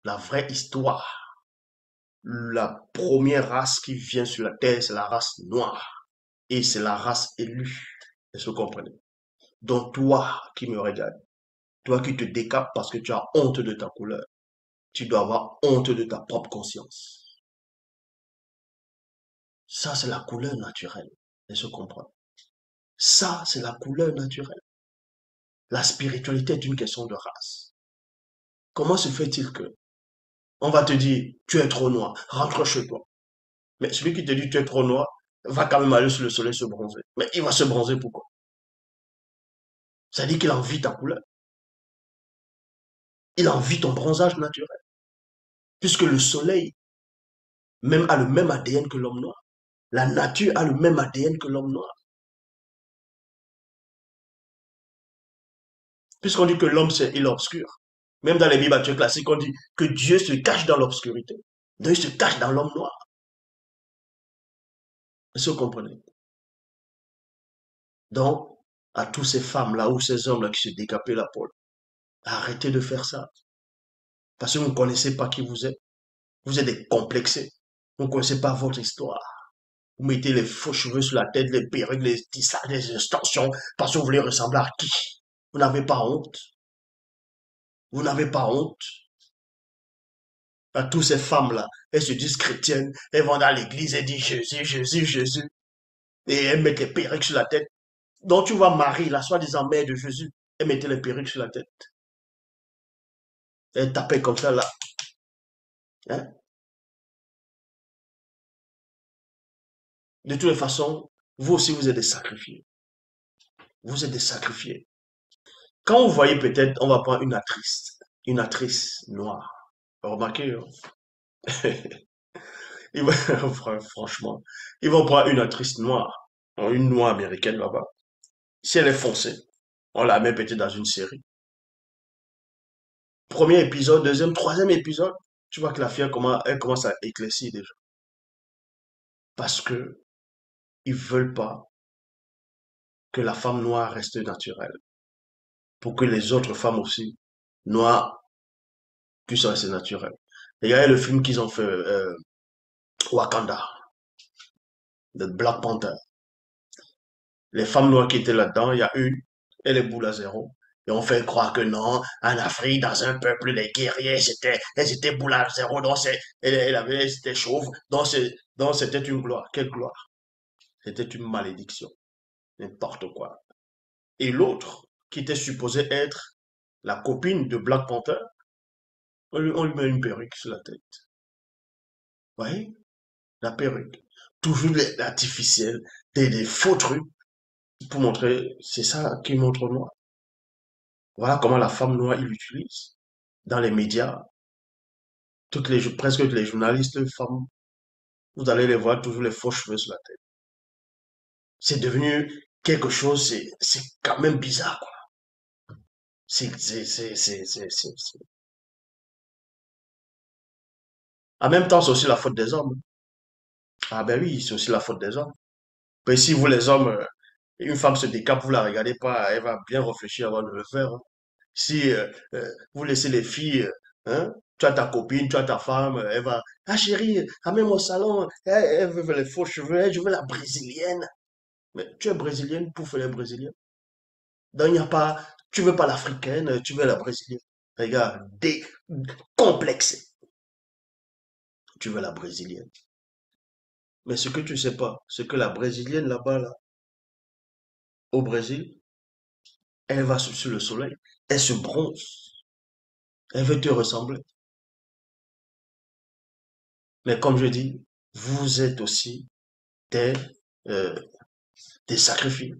La vraie histoire. La première race qui vient sur la terre, c'est la race noire. Et c'est la race élue. Est-ce que vous comprenez? Donc toi qui me regardes, toi qui te décapes parce que tu as honte de ta couleur, tu dois avoir honte de ta propre conscience. Ça, c'est la couleur naturelle. Est-ce que vous comprenez? Ça, c'est la couleur naturelle. La spiritualité est une question de race. Comment se fait-il que on va te dire, tu es trop noir, rentre chez toi. Mais celui qui te dit, tu es trop noir, va quand même aller sur le soleil se bronzer. Mais il va se bronzer pourquoi? Ça dit qu'il envie ta couleur. Il envie ton bronzage naturel. Puisque le soleil même a le même ADN que l'homme noir. La nature a le même ADN que l'homme noir. Puisqu'on dit que l'homme, c'est il est obscur. Même dans les Bibles classiques, on dit que Dieu se cache dans l'obscurité. Donc, il se cache dans l'homme noir. Est-ce que vous comprenez? Donc, à tous ces femmes-là ou ces hommes-là qui se décapaient la peau, arrêtez de faire ça. Parce que vous ne connaissez pas qui vous êtes. Vous êtes des complexés. Vous ne connaissez pas votre histoire. Vous mettez les faux cheveux sur la tête, les perruques, les tissages, les extensions, parce que vous voulez ressembler à qui? Vous n'avez pas honte. Vous n'avez pas honte. À toutes ces femmes-là, elles se disent chrétiennes, elles vont dans l'église et disent Jésus, Jésus, Jésus. Et elles mettent les perruques sur la tête. Donc tu vois Marie, la soi-disant mère de Jésus, elle mettait les perruques sur la tête. Elle tapait comme ça là. Hein. De toutes les façons, vous aussi, vous êtes des sacrifiés. Vous êtes des sacrifiés. Quand vous voyez peut-être, on va prendre une actrice noire. Remarquez, hein. Ils vont- franchement, ils vont prendre une actrice noire, une noire américaine là-bas. Si elle est foncée, on la met peut-être dans une série. Premier épisode, deuxième, troisième épisode, tu vois que la fille elle commence à éclaircir déjà. Parce que ils veulent pas que la femme noire reste naturelle. Pour que les autres femmes aussi, noires, puissent rester naturelles. Regardez le film qu'ils ont fait, Wakanda, de Black Panther. Les femmes noires qui étaient là-dedans, il y a une, elle est boule à zéro. Et on fait croire que non, en Afrique, dans un peuple, les guerriers, elles étaient boule à zéro, donc elles étaient chauves, donc c'était une gloire. Quelle gloire? C'était une malédiction. N'importe quoi. Et l'autre, qui était supposé être la copine de Black Panther, on lui met une perruque sur la tête. Vous voyez? La perruque. Toujours l'artificiel, des faux trucs pour montrer, c'est ça qui montre noir. Voilà comment la femme noire, il l'utilise. Dans les médias, presque toutes les journalistes femmes, vous allez les voir toujours les faux cheveux sur la tête. C'est devenu quelque chose, c'est quand même bizarre, quoi. C'est. En même temps, c'est aussi la faute des hommes. Ah ben oui, c'est aussi la faute des hommes. Mais si vous, les hommes, une femme se décape, vous la regardez pas, elle va bien réfléchir avant de le faire, hein. Si vous laissez les filles, hein, tu as ta copine, tu as ta femme, elle va, ah chérie, amène-moi au salon, elle veut les faux cheveux, je veux la brésilienne. Mais tu es brésilienne pour faire les brésiliens. Donc il n'y a pas, tu veux pas l'africaine, tu veux la brésilienne. Regarde, décomplexé, tu veux la brésilienne. Mais ce que tu sais pas, c'est que la brésilienne là-bas, là, au Brésil, elle va sur le soleil, elle se bronze, elle veut te ressembler. Mais comme je dis, vous êtes aussi des, euh, des sacrifiés.